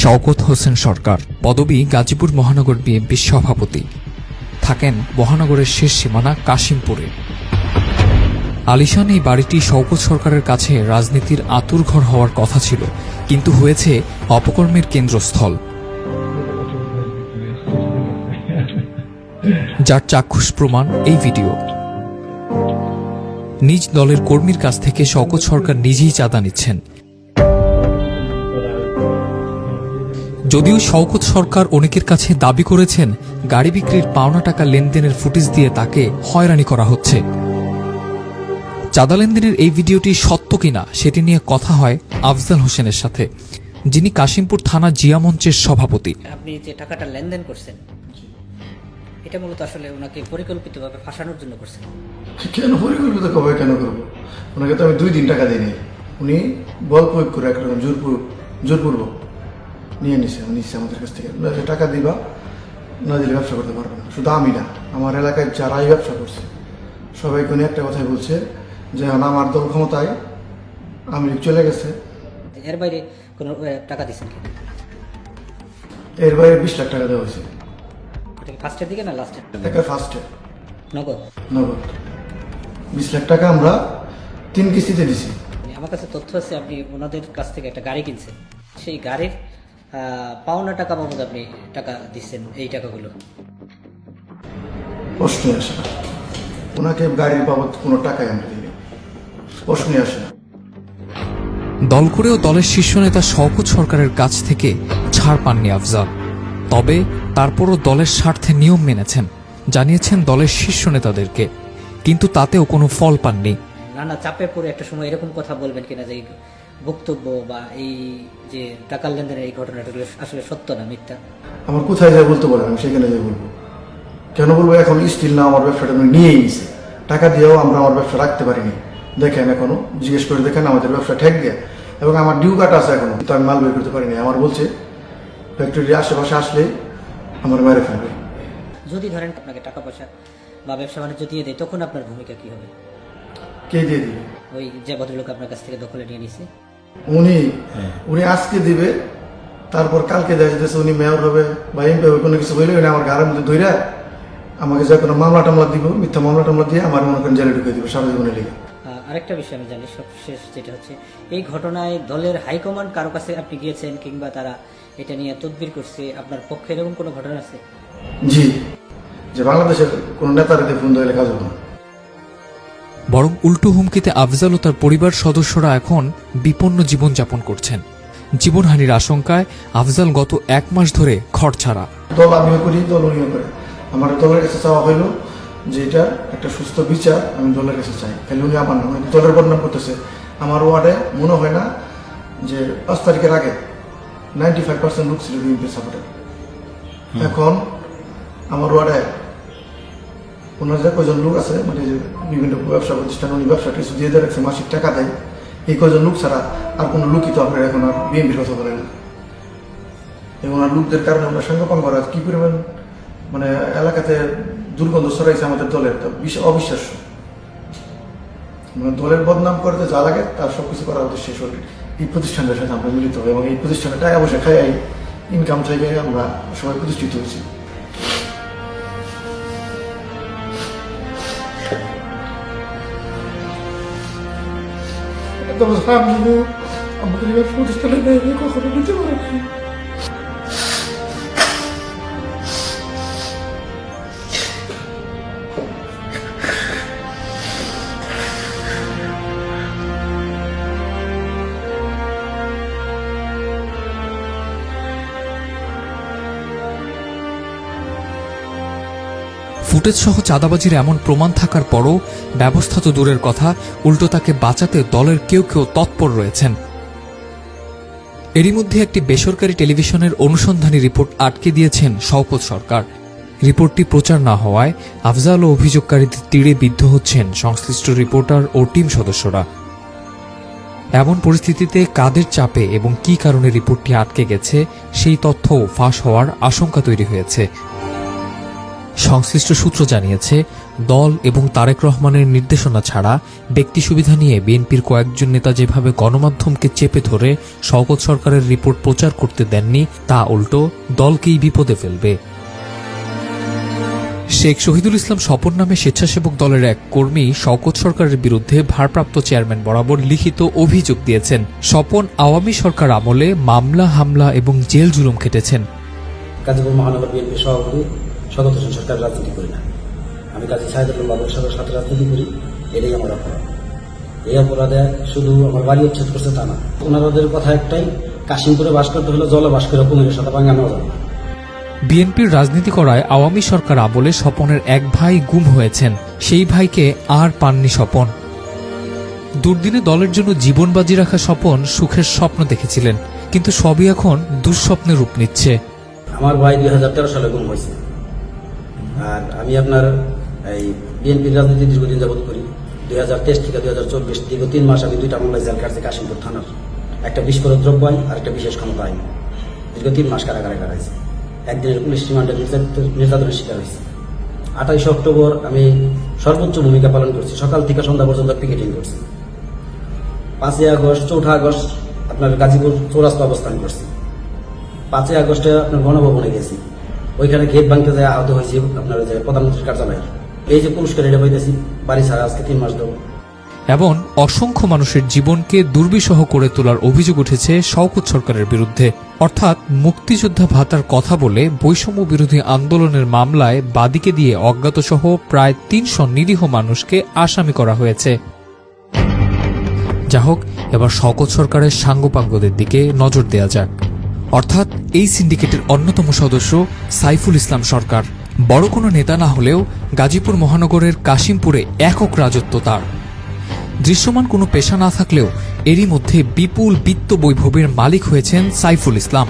শওকত হোসেন সরকার, পদবী গাজীপুর মহানগর বিএনপির সভাপতি। থাকেন মহানগরের শেষ সীমানা কাশিমপুরে। আলিশান এই বাড়িটি শওকত সরকারের কাছে রাজনীতির আঁতুড়ঘর হওয়ার কথা ছিল, কিন্তু হয়েছে অপকর্মের কেন্দ্রস্থল, যার চাক্ষুষ প্রমাণ এই ভিডিও। নিজ দলের কর্মীর কাছ থেকে শওকত সরকার নিজেই চাঁদা নিচ্ছেন। যদিও শওকত সরকার অনেকের কাছে দাবি করেছেন গাড়ি বিক্রির পাওনা টাকা লেনদেনের ফুটেজ দিয়ে তাকে হয়রানি করা হচ্ছে। চাঁদা লেনদেনের এই ভিডিওটি সত্য কিনা সেটি নিয়ে কথা হয় আফজাল হোসেনের সাথে, যিনি কাশিমপুর থানা জিয়া মঞ্চের সভাপতি। আপনি যে টাকাটা লেনদেন করছেন, এটা মূলত আসলে ওনাকে পরিকল্পিতভাবে ফাঁসানোর জন্য করছেন। কেন পরিকল্পিত কবে কেন করবো? ওনাকে তো আমি 2 দিন টাকা দিইনি। উনি বল প্রয়োগ করে একরকম জোরপূর্বক নিয়ে নিছে আমাদের কাছ থেকে। টাকা দিবা না দিলে ব্যবসা করতে পারবে না। শুধু আমি না, আমার এলাকায় যারাই ব্যবসা করছে সবাইকে উনি একটা কথাই বলছে যে আমার দল ক্ষমতায়, আমি চলে গেছে। এর বাইরে কোনো টাকা দিচ্ছেন কি? এর বাইরে 20 লাখ টাকা দেওয়া হয়েছে। ফার্স্টের দিকে না লাস্টের? ফার্স্টে নগদ 20 লাখ টাকা আমরা 3 কিস্তিতে দিছি। আমার কাছে তথ্য আছে আপনি ওনাদের কাছ থেকে একটা গাড়ি কিনছেন, সেই গাড়ির পাওনা টাকা বাবদ আপনি টাকা দিচ্ছেন। এই টাকাগুলো প্রশ্নই আসে না, ওনাকে গাড়ির বাবদ কোনো টাকাই আমরা দিই, প্রশ্নই আসে না। দল করেও দলের শীর্ষ নেতা শওকত সরকারের কাছ থেকে ছাড় পাননি আফজাল। তবে তারপরও দলের স্বার্থে নিয়ম মেনেছেন, জানিয়েছেন দলের শীর্ষ নেতাদেরকে, কিন্তু তাতেও কোনো ফল পাননি। নানা চাপে পড়ে একটা সময় এরকম কথা বলবেন কিনা যে বক্তব্য বা এই যে টাকা লেনদেনের এই ঘটনাটা আসলে সত্য না মিথ্যা? আমার কোথায় যাই বলতে বলেন, আমি সেখানে যাই বলবো। কেন বলবো? এখন স্টিল না আমার ব্যবসাটা আমি নিয়েই নিছে, টাকা দিয়েও আমরা আমার ব্যবসা রাখতে পারিনি। দেখেন এখনো জিজ্ঞেস করে দেখেন আমাদের ব্যবসা ঠেক দেয়া, এবং আমার ডিউ কাটা আছে এখনো, কিন্তু আমি মাল বের করতে পারিনি। আমার বলছে ফ্যাক্টরির আশেপাশে আসলে আমার মেরে ফেলবে। যদি ধরেন আপনাকে টাকা পয়সা বা ব্যবসা বাণিজ্য দিয়ে দেয়, তখন আপনার ভূমিকা কি হবে? কে দিয়ে দিবে? ওই যে ভদ্রলোক আপনার কাছ থেকে দখলে নিয়ে নিছে উনি আজকে দিবে, তারপর কালকে দেখা যাচ্ছে উনি মেয়র হবে বা এমপি হবে, কোনো কিছু হইলে উনি আমার ঘরের মধ্যে ধইরা আমাকে যা কোনো মামলা টামলা দিব, মিথ্যা মামলা টামলা দিয়ে আমার মনে করেন জেলে ঢুকে দিবে সারা জীবনের লেগে। আরেকটা বিষয় আমি জানি সবশেষ, যেটা হচ্ছে এই ঘটনায় দলের হাইকমান্ড কারো কাছে আপনি গিয়েছেন কিংবা তারা এটা নিয়ে তদবির করছে, আপনার পক্ষে এরকম কোনো ঘটনা আছে? জি, যে বাংলাদেশের কোন নেতারা ফোন দিলে কাজ হবে না, বরং উল্টো হুমকিতে আফজাল ও তার পরিবার সদস্যরা এখন বিপন্ন জীবনযাপন করছেন। জীবনহানির আশঙ্কায় আফজাল গত 1 মাস ধরে ঘর ছাড়া। দল আমিও করি, দল উনিও করে। আমার দলের কাছে চাওয়া হইল যে এটা একটা সুস্থ বিচার আমি দলের কাছে চাই। খালি উনি আমার না, দলের বদনাম করতেছে। আমার ওয়ার্ডে মনে হয় না যে 5 তারিখের আগে 95% লোক ছিল বিএনপি সাপোর্টার। এখন আমার ওয়ার্ডে ওনার যে কয়জন লোক আছে, মানে বিভিন্ন ব্যবসা প্রতিষ্ঠান, উনি ব্যবসা কিছু দিয়ে রাখছে, মাসিক টাকা দেয়, এই কয়জন লোক ছাড়া আর কোনো লোকই তো আপনার এখন আর বিএনপির কথা বলে না। এবং ওনার লোকদের কারণে আমরা সঙ্গপান করা কি পরিমাণ মানে এলাকাতে দুর্গন্ধ ছড়াইছে আমাদের দলের, তো অবিশ্বাস্য। মানে দলের বদনাম করতে যা লাগে তার সবকিছু করার উদ্দেশ্যে এই প্রতিষ্ঠানটার সাথে আমরা মিলিত হই, এবং এই প্রতিষ্ঠানে টাকা পয়সা খাই ইনকাম থেকে আমরা সবাই প্রতিষ্ঠিত হয়েছি। আমাদের প্রতিষ্ঠানে কখনো নিতে পারে না। ফুটেজ সহ চাঁদাবাজির এমন প্রমাণ থাকার পরও ব্যবস্থা তো দূরের কথা, উল্টো তাকে বাঁচাতে দলের কেউ কেউ তৎপর রয়েছেন। এরই মধ্যে একটি বেসরকারি টেলিভিশনের অনুসন্ধানী রিপোর্ট আটকে দিয়েছেন শওকত সরকার। রিপোর্টটি প্রচার না হওয়ায় আফজাল ও অভিযোগকারীদের তীরে বিদ্ধ হচ্ছেন সংশ্লিষ্ট রিপোর্টার ও টিম সদস্যরা। এমন পরিস্থিতিতে কাদের চাপে এবং কী কারণে রিপোর্টটি আটকে গেছে সেই তথ্যও ফাঁস হওয়ার আশঙ্কা তৈরি হয়েছে। সংশ্লিষ্ট সূত্র জানিয়েছে, দল এবং তারেক রহমানের নির্দেশনা ছাড়া ব্যক্তি সুবিধা নিয়ে বিএনপির কয়েকজন নেতা যেভাবে গণমাধ্যমকে চেপে ধরে শওকত সরকারের রিপোর্ট প্রচার করতে দেননি, তা উল্টো দলকেই বিপদে ফেলবে। শেখ শহীদুল ইসলাম স্বপন নামে স্বেচ্ছাসেবক দলের এক কর্মী শওকত সরকারের বিরুদ্ধে ভারপ্রাপ্ত চেয়ারম্যান বরাবর লিখিত অভিযোগ দিয়েছেন। স্বপন আওয়ামী সরকার আমলে মামলা, হামলা এবং জেল জুলুম খেটেছেন। গাজীপুর মহানগর বিএনপি সভাপতি শওকত হোসেন সরকার রাজনীতি করি না, আমি কাজী সাহেদুল বাবুর সাথে রাজনীতি করি, এটাই আমার অপরাধ। এই অপরাধে শুধু আমার বাড়ি উচ্ছেদ করছে তা না, ওনাদের কথা একটাই, কাশিমপুরে বাস করতে হলে জলে বাস করে কুমিরের সাথে ভাঙে আমরা যাবো। বিএনপির রাজনীতি করায় আওয়ামী সরকার আমলে স্বপনের এক ভাই গুম হয়েছেন, সেই ভাইকে আর পাননি স্বপন। দুর্দিনে দলের জন্য জীবন বাজি রাখা স্বপন সুখের স্বপ্ন দেখেছিলেন, কিন্তু সবই এখন দুঃস্বপ্নের রূপ নিচ্ছে। আমার ভাই 2013 সালে গুম হয়েছে, আর আমি আপনার এই বিএনপির রাজনীতি দীর্ঘদিন যাবত করি। 2023 থেকে 2024 দীর্ঘ 3 মাস আমি 2টা মামলায় জেল কাটছি কাশিমপুর থানার, একটা বিস্ফোরক দ্রব্য আইন আর একটা বিশেষ ক্ষমতা আইন। দীর্ঘ 3 মাস কারাগারে কাটাইছি, একদিনের পুলিশ রিমান্ডে নির্যাতনের শিকার হয়েছে। 28 অক্টোবর আমি সর্বোচ্চ ভূমিকা পালন করছি, সকাল থেকে সন্ধ্যা পর্যন্ত পিকেটিং করছি। 5 আগস্ট 4 আগস্ট আপনার গাজীপুর চৌরাস্তা অবস্থান করছি। 5 আগস্টে আপনার গণভবনে গেছি, ওইখানে গেট ভাঙতে যায় আহত হয়েছি আপনার যে প্রধানমন্ত্রীর কার্যালয়ে। এই যে পুরস্কার এটা পাইতেছি, বাড়ি ছাড়া আজকে 3 মাস ধরে। এমন অসংখ্য মানুষের জীবনকে দুর্বিষহ করে তোলার অভিযোগ উঠেছে শওকত সরকারের বিরুদ্ধে। অর্থাৎ মুক্তিযোদ্ধা ভাতার কথা বলে বৈষম্য বিরোধী আন্দোলনের মামলায় বাদীকে দিয়ে অজ্ঞাতসহ প্রায় 300 নিরীহ মানুষকে আসামি করা হয়েছে। যা হোক, এবার শওকত সরকারের সাঙ্গপাঙ্গদের দিকে নজর দেয়া যাক। অর্থাৎ এই সিন্ডিকেটের অন্যতম সদস্য সাইফুল ইসলাম সরকার। বড় কোনো নেতা না হলেও গাজীপুর মহানগরের কাশিমপুরে একক রাজত্ব তার। দৃশ্যমান কোনো পেশা না থাকলেও এরই মধ্যে বিপুল বিত্ত বৈভবের মালিক হয়েছেন সাইফুল ইসলাম।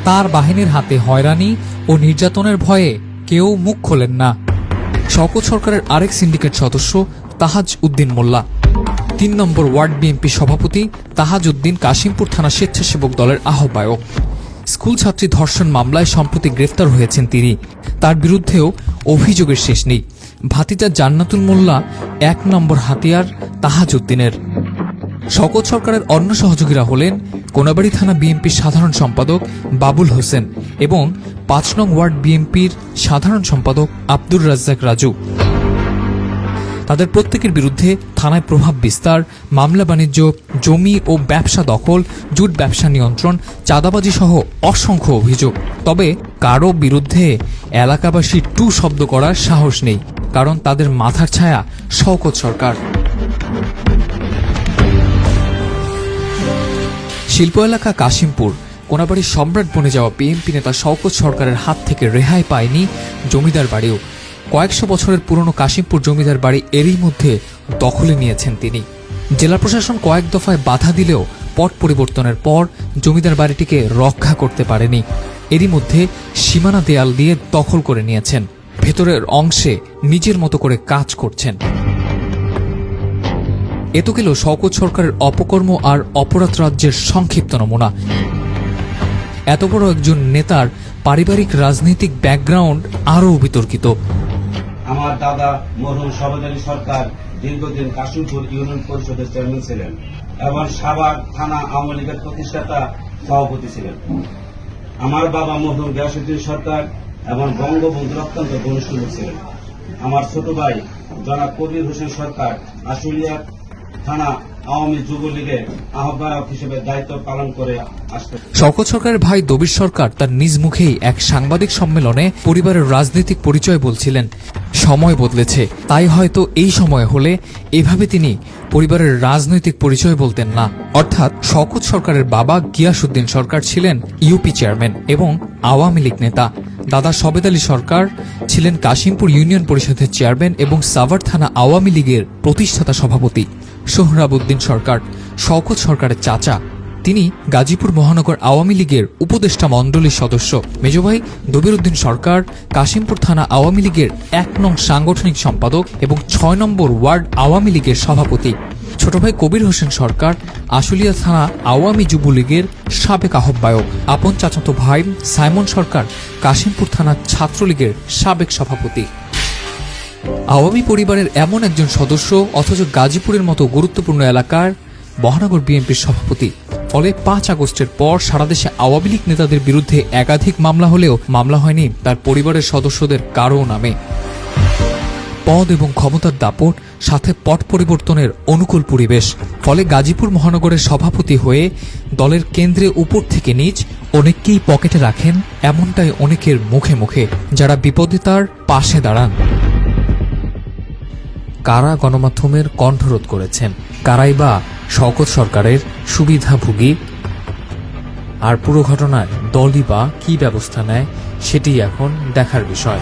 তার বাহিনীর হাতে হয়রানি ও নির্যাতনের ভয়ে কেউ মুখ খোলেন না। শওকত সরকারের আরেক সিন্ডিকেট সদস্য তাহাজ উদ্দিন মোল্লা, 3 নম্বর ওয়ার্ড বিএনপি সভাপতি তাহাজ উদ্দিন কাশিমপুর থানা স্বেচ্ছাসেবক দলের আহ্বায়ক। স্কুল ছাত্রী ধর্ষণ মামলায় সম্প্রতি গ্রেফতার হয়েছেন তিনি। তার বিরুদ্ধেও অভিযোগের শেষ নেই। ভাতিজা জান্নাতুল মোল্লা 1 নম্বর হাতিয়ার তাহাজ উদ্দিনের। শওকত সরকারের অন্য সহযোগীরা হলেন কোনাবাড়ী থানা বিএনপির সাধারণ সম্পাদক বাবুল হোসেন এবং 5 নং ওয়ার্ড বিএনপির সাধারণ সম্পাদক আব্দুর রাজ্জাক রাজু। তাদের প্রত্যেকের বিরুদ্ধে থানায় প্রভাব বিস্তার, মামলা বাণিজ্য, জমি ও ব্যবসা দখল, জুট ব্যবসা নিয়ন্ত্রণ, চাঁদাবাজি সহ অসংখ্য অভিযোগ। তবে কারো বিরুদ্ধে এলাকাবাসী টু শব্দ করার সাহস নেই, কারণ তাদের মাথার ছায়া শওকত সরকার। শিল্প এলাকা কাশিমপুর কোনাবাড়ির সম্রাট বনে যাওয়া বিএনপি নেতা শওকত সরকারের হাত থেকে রেহাই পায়নি জমিদার বাড়িও। কয়েকশো বছরের পুরনো কাশিমপুর জমিদার বাড়ি এরই মধ্যে দখলে নিয়েছেন তিনি। জেলা প্রশাসন কয়েক দফায় বাধা দিলেও পট পরিবর্তনের পর জমিদার বাড়িটিকে রক্ষা করতে পারেনি। এরই মধ্যে সীমানা দেয়াল দিয়ে দখল করে নিয়েছেন, ভেতরের অংশে নিজের মতো করে কাজ করছেন। এ তো গেল শওকত সরকারের অপকর্ম আর অপরাধ রাজ্যের সংক্ষিপ্ত নমুনা। এত বড় একজন নেতার পারিবারিক রাজনৈতিক ব্যাকগ্রাউন্ড আরও বিতর্কিত। আমার দাদা মরহুম শওকত আলী সরকার দীর্ঘদিন কাশিমপুর ইউনিয়ন পরিষদের চেয়ারম্যান ছিলেন এবং সাভার থানা আওয়ামী লীগের প্রতিষ্ঠাতা সভাপতি ছিলেন। আমার বাবা মরহুম গিয়াসউদ্দিন সরকার এবং বঙ্গবন্ধুর অত্যন্ত ঘনিষ্ঠ ছিলেন। আমার ছোট ভাই জনাব কবির হোসেন সরকার আশুলিয়া থানা আওয়ামী যুবলীগের আহ্বায়ক হিসেবে দায়িত্ব পালন করে আসছেন। শওকত সরকারের ভাই দবির সরকার তার নিজ মুখেই এক সাংবাদিক সম্মেলনে পরিবারের রাজনৈতিক পরিচয় বলছিলেন। সময় বদলেছে, তাই হয়তো এই সময় হলে এভাবে তিনি পরিবারের রাজনৈতিক পরিচয় বলতেন না। অর্থাৎ শওকত সরকারের বাবা গিয়াসউদ্দিন সরকার ছিলেন ইউপি চেয়ারম্যান এবং আওয়ামী লীগ নেতা। দাদা সবেদ আলী সরকার ছিলেন কাশিমপুর ইউনিয়ন পরিষদের চেয়ারম্যান এবং সাভার থানা আওয়ামী লীগের প্রতিষ্ঠাতা সভাপতি। সোহরাবউদ্দিন সরকার শওকত সরকারের চাচা, তিনি গাজীপুর মহানগর আওয়ামী লীগের উপদেষ্টা মণ্ডলীর সদস্য। মেজভাই দবিরউদ্দিন সরকার কাশিমপুর থানা আওয়ামী লীগের 1 নং সাংগঠনিক সম্পাদক এবং 6 নম্বর ওয়ার্ড আওয়ামী লীগের সভাপতি। ছোট ছোট ভাই কবির হোসেন সরকার আশুলিয়া থানা আওয়ামী যুবলীগের সাবেক আহ্বায়ক। আপন চাচাতো ভাই সাইমন সরকার কাশিমপুর থানা ছাত্রলীগের সাবেক সভাপতি। আওয়ামী পরিবারের এমন একজন সদস্য, অথচ গাজীপুরের মতো গুরুত্বপূর্ণ এলাকার মহানগর বিএনপির সভাপতি। ফলে 5 আগস্টের পর সারা দেশে আওয়ামী লীগ নেতাদের বিরুদ্ধে একাধিক মামলা হলেও মামলা হয়নি তার পরিবারের সদস্যদের কারও নামে। পদ এবং ক্ষমতার দাপট, সাথে পট পরিবর্তনের অনুকূল পরিবেশ, ফলে গাজীপুর মহানগরের সভাপতি হয়ে দলের কেন্দ্রে উপর থেকে নিচ অনেককেই পকেটে রাখেন, এমনটাই অনেকের মুখে মুখে, যারা বিপদে তার পাশে দাঁড়ান। কারা গণমাধ্যমের কণ্ঠরোধ করেছেন, কারাই বা শওকত সরকারের সুবিধাভোগী, আর পুরো ঘটনায় দলই বা কী ব্যবস্থা নেয়, সেটি এখন দেখার বিষয়।